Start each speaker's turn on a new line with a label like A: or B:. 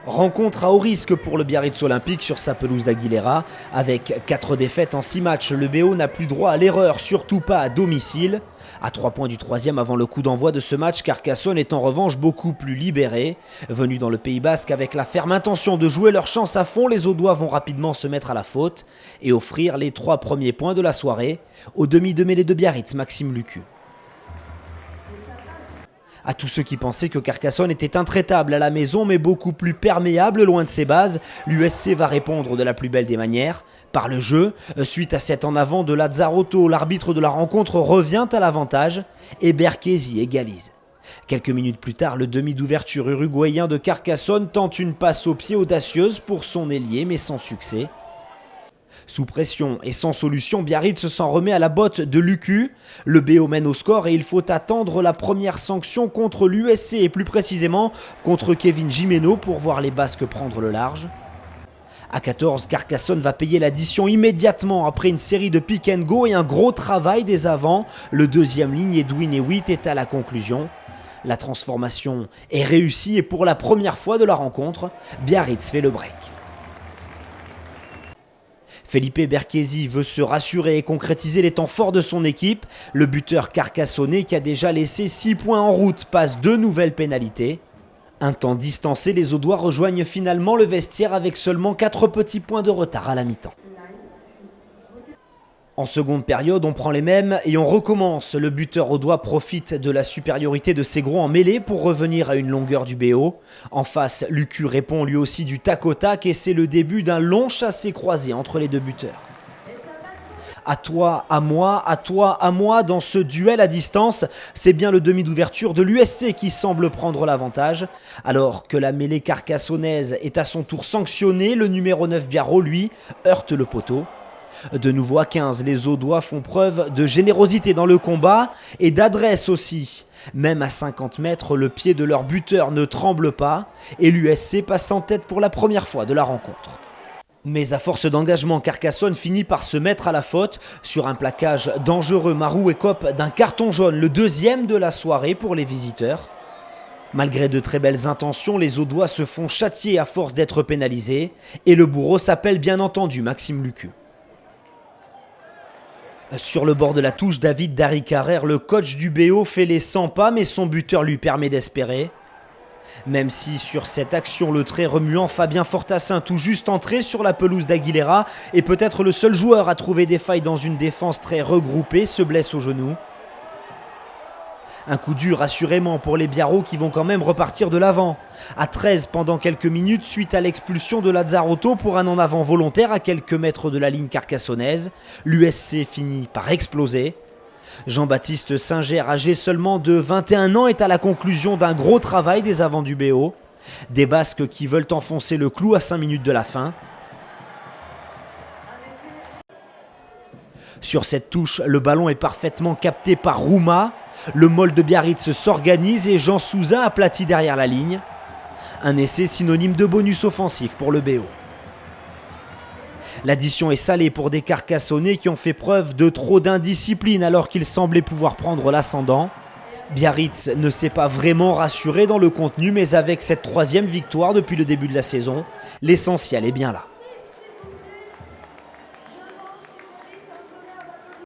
A: Rencontre à haut risque pour le Biarritz Olympique sur sa pelouse d'Aguilera. Avec 4 défaites en 6 matchs, le BO n'a plus droit à l'erreur, surtout pas à domicile. À 3 points du 3e avant le coup d'envoi de ce match, Carcassonne est en revanche beaucoup plus libéré. Venus dans le Pays Basque avec la ferme intention de jouer leur chance à fond, les Audois vont rapidement se mettre à la faute et offrir les 3 premiers points de la soirée au demi de mêlée de Biarritz, Maxime Lucu. À tous ceux qui pensaient que Carcassonne était intraitable à la maison mais beaucoup plus perméable loin de ses bases, l'USC va répondre de la plus belle des manières, par le jeu. Suite à cet en avant de Lazzarotto, l'arbitre de la rencontre revient à l'avantage et Berchesi égalise. Quelques minutes plus tard, le demi d'ouverture uruguayen de Carcassonne tente une passe au pied audacieuse pour son ailier mais sans succès. Sous pression et sans solution, Biarritz s'en remet à la botte de Lucu. Le BO mène au score et il faut attendre la première sanction contre l'USC et plus précisément contre Kevin Gimeno pour voir les Basques prendre le large. À 14, Carcassonne va payer l'addition immédiatement après une série de pick and go et un gros travail des avants. Le deuxième ligne, Edwin Hewitt, est à la conclusion. La transformation est réussie et pour la première fois de la rencontre, Biarritz fait le break. Felipe Berchesi veut se rassurer et concrétiser les temps forts de son équipe. Le buteur carcassonnais qui a déjà laissé 6 points en route passe 2 nouvelles pénalités. Un temps distancé, les Audois rejoignent finalement le vestiaire avec seulement 4 petits points de retard à la mi-temps. En seconde période, on prend les mêmes et on recommence. Le buteur audois profite de la supériorité de ses gros en mêlée pour revenir à une longueur du BO. En face, Lucu répond lui aussi du tac au tac et c'est le début d'un long chassé-croisé entre les deux buteurs. À toi, à moi, dans ce duel à distance, c'est bien le demi d'ouverture de l'USC qui semble prendre l'avantage. Alors que la mêlée carcassonnaise est à son tour sanctionnée, le numéro 9 Biarro, lui, heurte le poteau. De nouveau à 15, les Audois font preuve de générosité dans le combat et d'adresse aussi. Même à 50 mètres, le pied de leur buteur ne tremble pas et l'USC passe en tête pour la première fois de la rencontre. Mais à force d'engagement, Carcassonne finit par se mettre à la faute sur un plaquage dangereux. Marou écope d'un carton jaune, le deuxième de la soirée pour les visiteurs. Malgré de très belles intentions, les Audois se font châtier à force d'être pénalisés et le bourreau s'appelle bien entendu Maxime Lucu. Sur le bord de la touche, David Darricarer, le coach du BO, fait les 100 pas, mais son buteur lui permet d'espérer. Même si sur cette action, le très remuant Fabien Fortassin, tout juste entré sur la pelouse d'Aguilera, est peut-être le seul joueur à trouver des failles dans une défense très regroupée, se blesse au genou. Un coup dur assurément pour les Biarros qui vont quand même repartir de l'avant. À 13 pendant quelques minutes suite à l'expulsion de Lazzarotto pour un en avant volontaire à quelques mètres de la ligne carcassonnaise, l'USC finit par exploser. Jean-Baptiste Singer, âgé seulement de 21 ans, est à la conclusion d'un gros travail des avants du BO. Des Basques qui veulent enfoncer le clou à 5 minutes de la fin. Sur cette touche, le ballon est parfaitement capté par Rouma. Le Mol de Biarritz s'organise et Jean Souza aplatit derrière la ligne. Un essai synonyme de bonus offensif pour le BO. L'addition est salée pour des Carcassonnais qui ont fait preuve de trop d'indiscipline alors qu'ils semblaient pouvoir prendre l'ascendant. Biarritz ne s'est pas vraiment rassuré dans le contenu, mais avec cette 3e victoire depuis le début de la saison, l'essentiel est bien là.